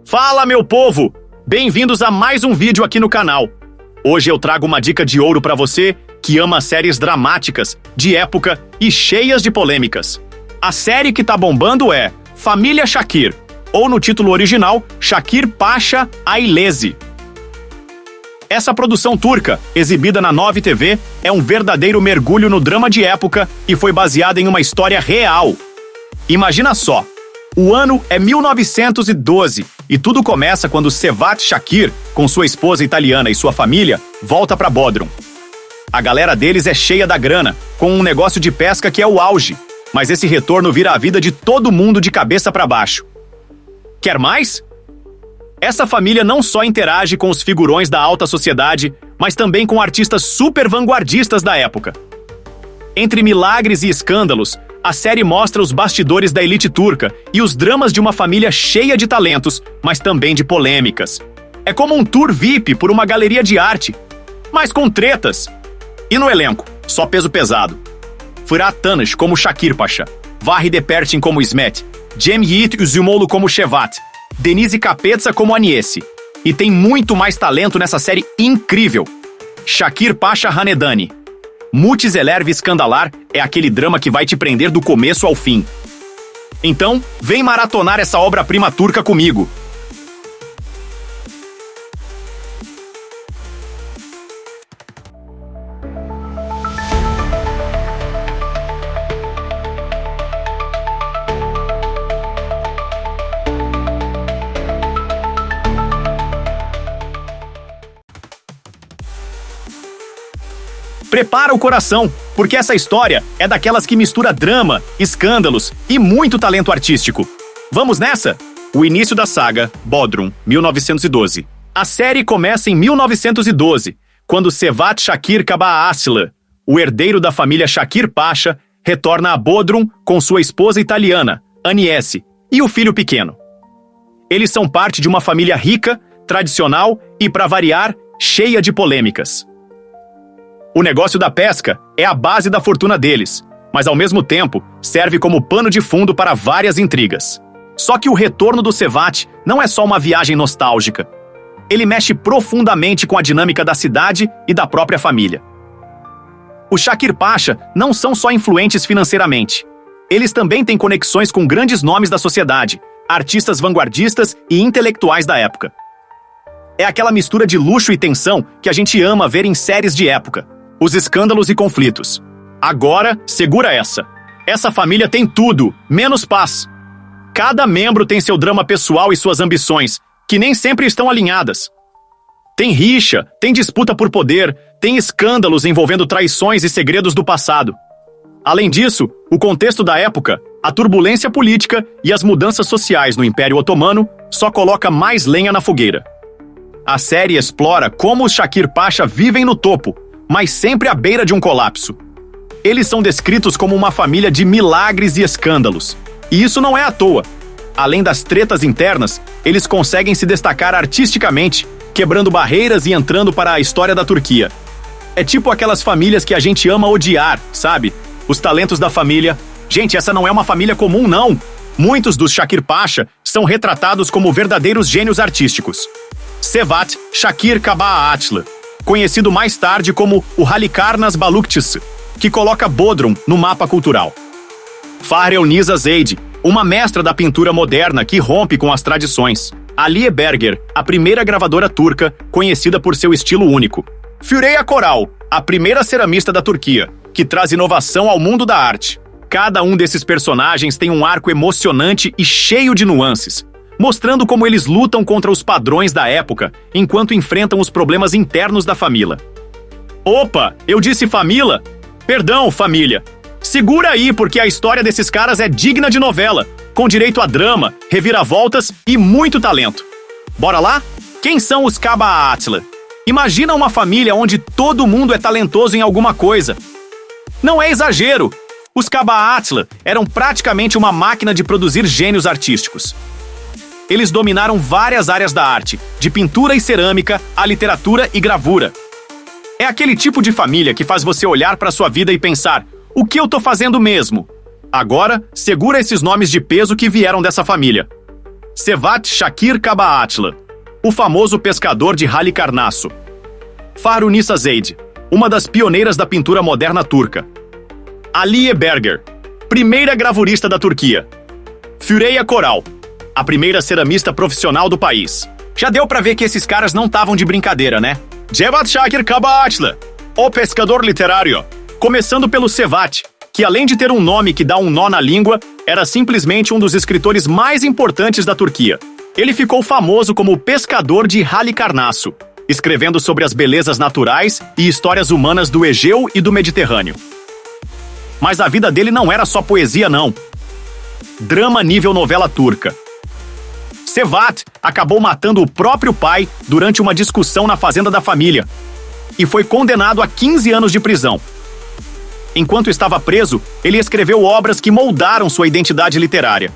Fala, meu povo! Bem-vindos a mais um vídeo aqui no canal. Hoje eu trago uma dica de ouro para você que ama séries dramáticas, de época e cheias de polêmicas. A série que tá bombando é Família Shakir, ou no título original, Shakir Pasha Ailesi. Essa produção turca, exibida na Nove TV, é um verdadeiro mergulho no drama de época e foi baseada em uma história real. Imagina só, o ano é 1912 e tudo começa quando Sevat Shakir, com sua esposa italiana e sua família, volta para Bodrum. A galera deles é cheia da grana, com um negócio de pesca que é o auge, mas esse retorno vira a vida de todo mundo de cabeça para baixo. Quer mais? Essa família não só interage com os figurões da alta sociedade, mas também com artistas super vanguardistas da época. Entre milagres e escândalos, a série mostra os bastidores da elite turca e os dramas de uma família cheia de talentos, mas também de polêmicas. É como um tour VIP por uma galeria de arte, mas com tretas. E no elenco, só peso pesado. Fırat Tanış como Shakir Pasha, Vahide Perçin como Ismet, Cem Yiğit Üzümoğlu como Shevat, Denise Kapetsa como Aniesi. E tem muito mais talento nessa série incrível. Shakir Pasha Hanedani. Multizelerve Escandalar é aquele drama que vai te prender do começo ao fim. Então, vem maratonar essa obra-prima turca comigo. Prepara o coração, porque essa história é daquelas que mistura drama, escândalos e muito talento artístico. Vamos nessa? O início da saga, Bodrum, 1912. A série começa em 1912, quando Sevat Shakir Kabaatlı, o herdeiro da família Shakir Pasha, retorna a Bodrum com sua esposa italiana, Aniesi, e o filho pequeno. Eles são parte de uma família rica, tradicional e, para variar, cheia de polêmicas. O negócio da pesca é a base da fortuna deles, mas ao mesmo tempo serve como pano de fundo para várias intrigas. Só que o retorno do Sevat não é só uma viagem nostálgica. Ele mexe profundamente com a dinâmica da cidade e da própria família. Os Shakir Pasha não são só influentes financeiramente. Eles também têm conexões com grandes nomes da sociedade, artistas vanguardistas e intelectuais da época. É aquela mistura de luxo e tensão que a gente ama ver em séries de época. Os escândalos e conflitos. Agora, segura essa. Essa família tem tudo, menos paz. Cada membro tem seu drama pessoal e suas ambições, que nem sempre estão alinhadas. Tem rixa, tem disputa por poder, tem escândalos envolvendo traições e segredos do passado. Além disso, o contexto da época, a turbulência política e as mudanças sociais no Império Otomano só coloca mais lenha na fogueira. A série explora como os Shakir Pasha vivem no topo, mas sempre à beira de um colapso. Eles são descritos como uma família de milagres e escândalos. E isso não é à toa. Além das tretas internas, eles conseguem se destacar artisticamente, quebrando barreiras e entrando para a história da Turquia. É tipo aquelas famílias que a gente ama odiar, sabe? Os talentos da família. Gente, essa não é uma família comum, não. Muitos dos Shakir Pasha são retratados como verdadeiros gênios artísticos. Sevat Shakir Kabaatlı, conhecido mais tarde como o Halikarnas Balıkçısı, que coloca Bodrum no mapa cultural. Fahrettin Zeid, uma mestra da pintura moderna que rompe com as tradições. Aliye Berger, a primeira gravadora turca, conhecida por seu estilo único. Füreya Koral, a primeira ceramista da Turquia, que traz inovação ao mundo da arte. Cada um desses personagens tem um arco emocionante e cheio de nuances, mostrando como eles lutam contra os padrões da época, enquanto enfrentam os problemas internos da família. Opa, eu disse família? Perdão, família. Segura aí, porque a história desses caras é digna de novela, com direito a drama, reviravoltas e muito talento. Bora lá? Quem são os Kabaatlı? Imagina uma família onde todo mundo é talentoso em alguma coisa. Não é exagero. Os Kabaatlı eram praticamente uma máquina de produzir gênios artísticos. Eles dominaram várias áreas da arte, de pintura e cerâmica, a literatura e gravura. É aquele tipo de família que faz você olhar para sua vida e pensar: o que eu tô fazendo mesmo? Agora, segura esses nomes de peso que vieram dessa família. Sevat Shakir Kabaatlı, o famoso pescador de Halikarnasso. Fahrunisa Zeid, uma das pioneiras da pintura moderna turca. Aliye Berger, primeira gravurista da Turquia. Füreya Koral, a primeira ceramista profissional do país. Já deu pra ver que esses caras não estavam de brincadeira, né? Cevat Shakir Kabaatlı, o pescador literário. Começando pelo Sevat, que além de ter um nome que dá um nó na língua, era simplesmente um dos escritores mais importantes da Turquia. Ele ficou famoso como o pescador de Halikarnasso, escrevendo sobre as belezas naturais e histórias humanas do Egeu e do Mediterrâneo. Mas a vida dele não era só poesia, não. Drama nível novela turca. Sevat acabou matando o próprio pai durante uma discussão na fazenda da família e foi condenado a 15 anos de prisão. Enquanto estava preso, ele escreveu obras que moldaram sua identidade literária.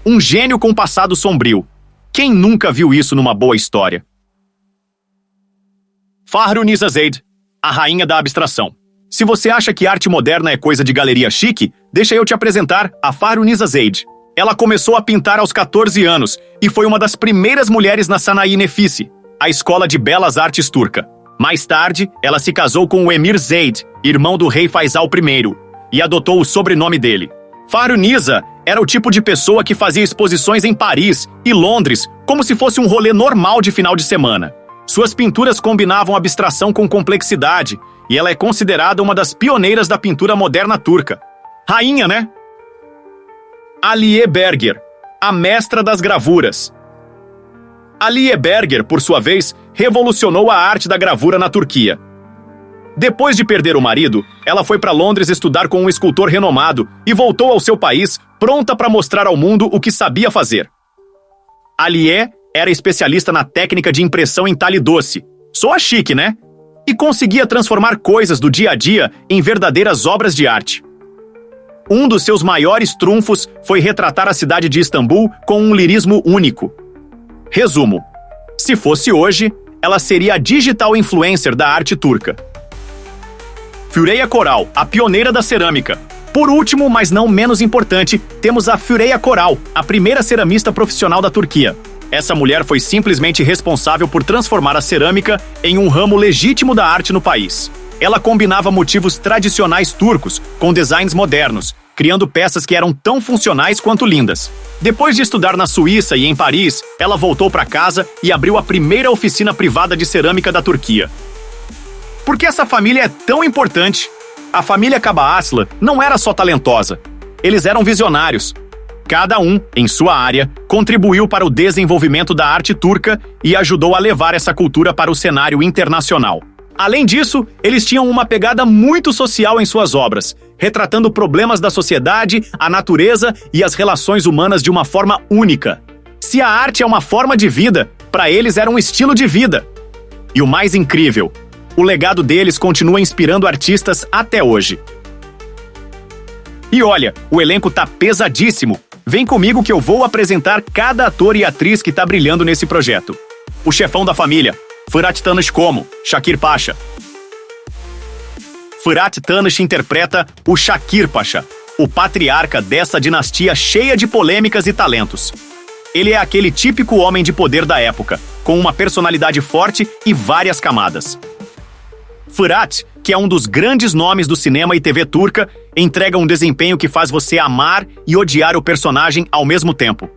Um gênio com passado sombrio. Quem nunca viu isso numa boa história? Fahrunisa Zeid, a rainha da abstração. Se você acha que arte moderna é coisa de galeria chique, deixa eu te apresentar a Fahrunisa Zeid. Ela começou a pintar aos 14 anos e foi uma das primeiras mulheres na Sanayi Nefisi, a escola de belas artes turca. Mais tarde, ela se casou com o Emir Zeid, irmão do rei Faisal I, e adotou o sobrenome dele. Fahrunisa era o tipo de pessoa que fazia exposições em Paris e Londres como se fosse um rolê normal de final de semana. Suas pinturas combinavam abstração com complexidade, e ela é considerada uma das pioneiras da pintura moderna turca. Rainha, né? Aliye Berger, a mestra das gravuras. Aliye Berger, por sua vez, revolucionou a arte da gravura na Turquia. Depois de perder o marido, ela foi para Londres estudar com um escultor renomado e voltou ao seu país pronta para mostrar ao mundo o que sabia fazer. Aliye era especialista na técnica de impressão em talhe doce. Soa chique, né? E conseguia transformar coisas do dia a dia em verdadeiras obras de arte. Um dos seus maiores trunfos foi retratar a cidade de Istambul com um lirismo único. Resumo: se fosse hoje, ela seria a digital influencer da arte turca. Füreya Koral, a pioneira da cerâmica. Por último, mas não menos importante, temos a Füreya Koral, a primeira ceramista profissional da Turquia. Essa mulher foi simplesmente responsável por transformar a cerâmica em um ramo legítimo da arte no país. Ela combinava motivos tradicionais turcos com designs modernos, criando peças que eram tão funcionais quanto lindas. Depois de estudar na Suíça e em Paris, ela voltou para casa e abriu a primeira oficina privada de cerâmica da Turquia. Por que essa família é tão importante? A família Kabaatlı não era só talentosa. Eles eram visionários. Cada um, em sua área, contribuiu para o desenvolvimento da arte turca e ajudou a levar essa cultura para o cenário internacional. Além disso, eles tinham uma pegada muito social em suas obras, retratando problemas da sociedade, a natureza e as relações humanas de uma forma única. Se a arte é uma forma de vida, para eles era um estilo de vida. E o mais incrível, o legado deles continua inspirando artistas até hoje. E olha, o elenco tá pesadíssimo. Vem comigo que eu vou apresentar cada ator e atriz que tá brilhando nesse projeto. O chefão da família, Fırat Tanış como Shakir Pasha. Fırat Tanış interpreta o Shakir Pasha, o patriarca dessa dinastia cheia de polêmicas e talentos. Ele é aquele típico homem de poder da época, com uma personalidade forte e várias camadas. Fırat, que é um dos grandes nomes do cinema e TV turca, entrega um desempenho que faz você amar e odiar o personagem ao mesmo tempo.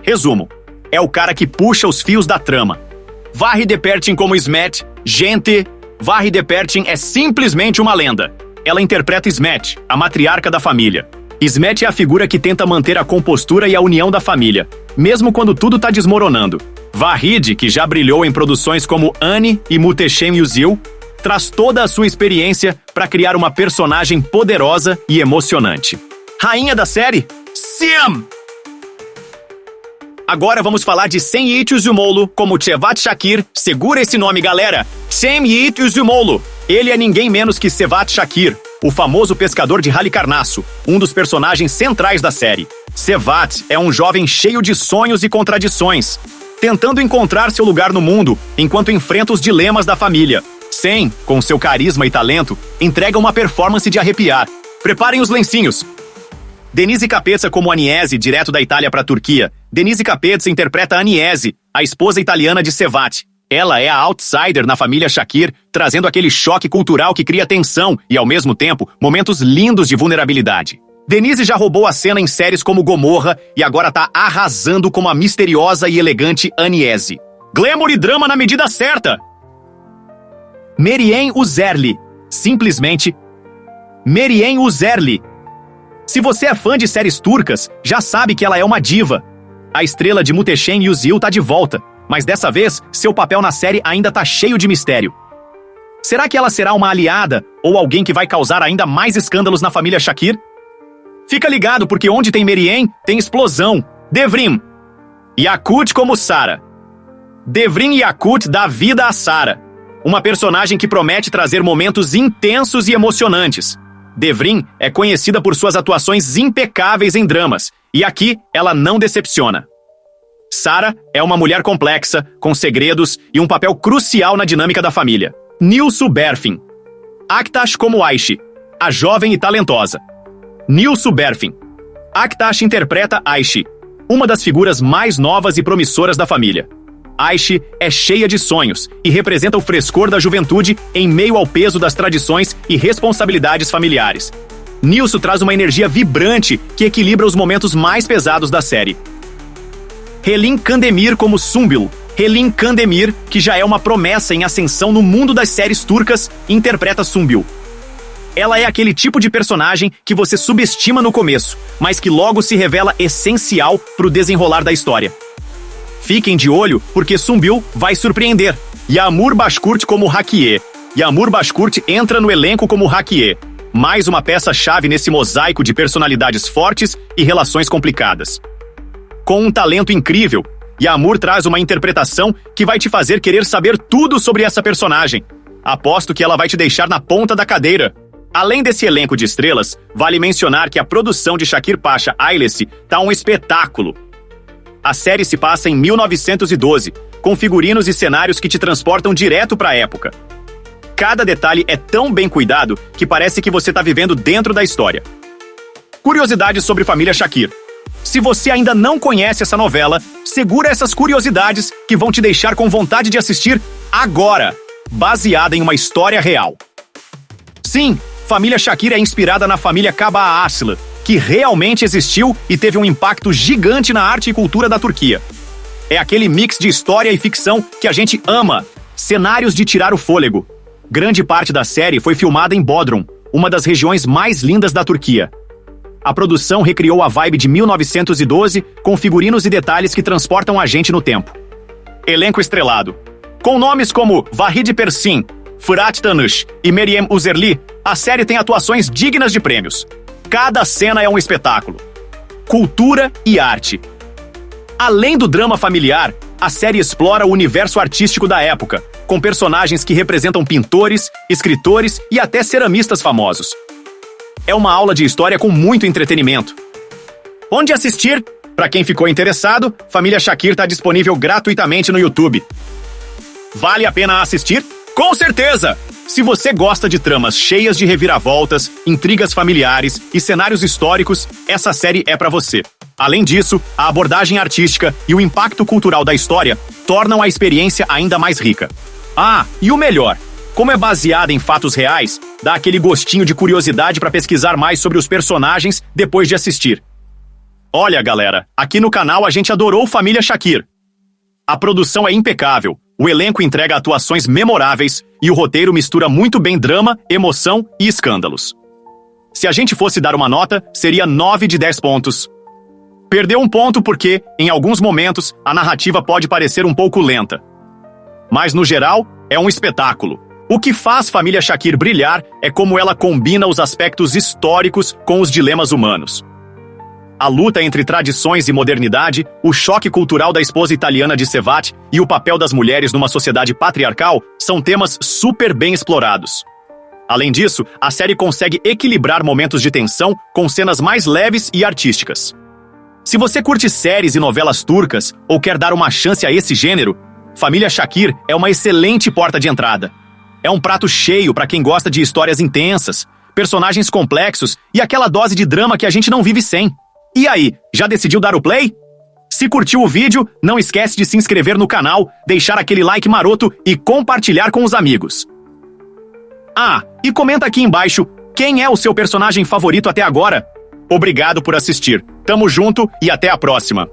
Resumo: é o cara que puxa os fios da trama. Vahide Perçin como Ismet, gente, Vahide Perçin é simplesmente uma lenda. Ela interpreta Ismet, a matriarca da família. Ismet é a figura que tenta manter a compostura e a união da família, mesmo quando tudo tá desmoronando. Vahide, que já brilhou em produções como Anne e Muhteşem Yüzyıl, traz toda a sua experiência para criar uma personagem poderosa e emocionante. Rainha da série? Sim! Agora vamos falar de Cem Yiğit Üzümoğlu como Cevat Shakir. Segura esse nome, galera! Cem Yiğit Üzümoğlu. Ele é ninguém menos que Sevat Shakir, o famoso pescador de Halikarnasso, um dos personagens centrais da série. Sevat é um jovem cheio de sonhos e contradições, tentando encontrar seu lugar no mundo enquanto enfrenta os dilemas da família. Cem, com seu carisma e talento, entrega uma performance de arrepiar. Preparem os lencinhos. Denise Capezza como Aniese, direto da Itália para a Turquia. Denise Capezza interpreta Aniese, a esposa italiana de Cevat. Ela é a outsider na família Shakir, trazendo aquele choque cultural que cria tensão e, ao mesmo tempo, momentos lindos de vulnerabilidade. Denise já roubou a cena em séries como Gomorra e agora tá arrasando como a misteriosa e elegante Aniese. Glamour e drama na medida certa! Meryem Uzerli. Simplesmente Meryem Uzerli. Se você é fã de séries turcas, já sabe que ela é uma diva. A estrela de Muhteşem Yüzyıl tá de volta, mas dessa vez, seu papel na série ainda tá cheio de mistério. Será que ela será uma aliada ou alguém que vai causar ainda mais escândalos na família Shakir? Fica ligado, porque onde tem Meryem, tem explosão. Devrim. Yakut como Sara. Devrim Yakut dá vida a Sara, uma personagem que promete trazer momentos intensos e emocionantes. Devrim é conhecida por suas atuações impecáveis em dramas, e aqui ela não decepciona. Sara é uma mulher complexa, com segredos e um papel crucial na dinâmica da família. Nilsu Berfin. Aktaş como Ayşe, a jovem e talentosa. Nilsu Berfin. Aktaş interpreta Ayşe, uma das figuras mais novas e promissoras da família. Ayşe é cheia de sonhos e representa o frescor da juventude em meio ao peso das tradições e responsabilidades familiares. Nilsu traz uma energia vibrante que equilibra os momentos mais pesados da série. Helin Kandemir como Sumbil. Helin Kandemir, que já é uma promessa em ascensão no mundo das séries turcas, interpreta Sumbil. Ela é aquele tipo de personagem que você subestima no começo, mas que logo se revela essencial para o desenrolar da história. Fiquem de olho, porque Sumbil vai surpreender. Yağmur Bashkurt como Hakiye. Yağmur Bashkurt entra no elenco como Hakiye, mais uma peça-chave nesse mosaico de personalidades fortes e relações complicadas. Com um talento incrível, Yağmur traz uma interpretação que vai te fazer querer saber tudo sobre essa personagem. Aposto que ela vai te deixar na ponta da cadeira. Além desse elenco de estrelas, vale mencionar que a produção de Shakir Pasha Ailesi tá um espetáculo. A série se passa em 1912, com figurinos e cenários que te transportam direto para a época. Cada detalhe é tão bem cuidado que parece que você tá vivendo dentro da história. Curiosidades sobre família Shakir. Se você ainda não conhece essa novela, segura essas curiosidades que vão te deixar com vontade de assistir agora, baseada em uma história real. Sim, família Shakir é inspirada na família Kaba Aslan, que realmente existiu e teve um impacto gigante na arte e cultura da Turquia. É aquele mix de história e ficção que a gente ama, cenários de tirar o fôlego. Grande parte da série foi filmada em Bodrum, uma das regiões mais lindas da Turquia. A produção recriou a vibe de 1912 com figurinos e detalhes que transportam a gente no tempo. Elenco estrelado. Com nomes como Vahid Persin, Fırat Tanış e Meryem Uzerli, a série tem atuações dignas de prêmios. Cada cena é um espetáculo. Cultura e arte. Além do drama familiar, a série explora o universo artístico da época, com personagens que representam pintores, escritores e até ceramistas famosos. É uma aula de história com muito entretenimento. Onde assistir? Para quem ficou interessado, Família Shakir está disponível gratuitamente no YouTube. Vale a pena assistir? Com certeza! Se você gosta de tramas cheias de reviravoltas, intrigas familiares e cenários históricos, essa série é para você. Além disso, a abordagem artística e o impacto cultural da história tornam a experiência ainda mais rica. Ah, e o melhor! Como é baseada em fatos reais, dá aquele gostinho de curiosidade para pesquisar mais sobre os personagens depois de assistir. Olha, galera, aqui no canal a gente adorou Família Shakir. A produção é impecável, o elenco entrega atuações memoráveis e o roteiro mistura muito bem drama, emoção e escândalos. Se a gente fosse dar uma nota, seria 9 de 10 pontos. Perdeu um ponto porque, em alguns momentos, a narrativa pode parecer um pouco lenta. Mas, no geral, é um espetáculo. O que faz Família Shakir brilhar é como ela combina os aspectos históricos com os dilemas humanos. A luta entre tradições e modernidade, o choque cultural da esposa italiana de Cevat e o papel das mulheres numa sociedade patriarcal são temas super bem explorados. Além disso, a série consegue equilibrar momentos de tensão com cenas mais leves e artísticas. Se você curte séries e novelas turcas ou quer dar uma chance a esse gênero, Família Shakir é uma excelente porta de entrada. É um prato cheio para quem gosta de histórias intensas, personagens complexos e aquela dose de drama que a gente não vive sem. E aí, já decidiu dar o play? Se curtiu o vídeo, não esquece de se inscrever no canal, deixar aquele like maroto e compartilhar com os amigos. Ah, e comenta aqui embaixo quem é o seu personagem favorito até agora. Obrigado por assistir. Tamo junto e até a próxima.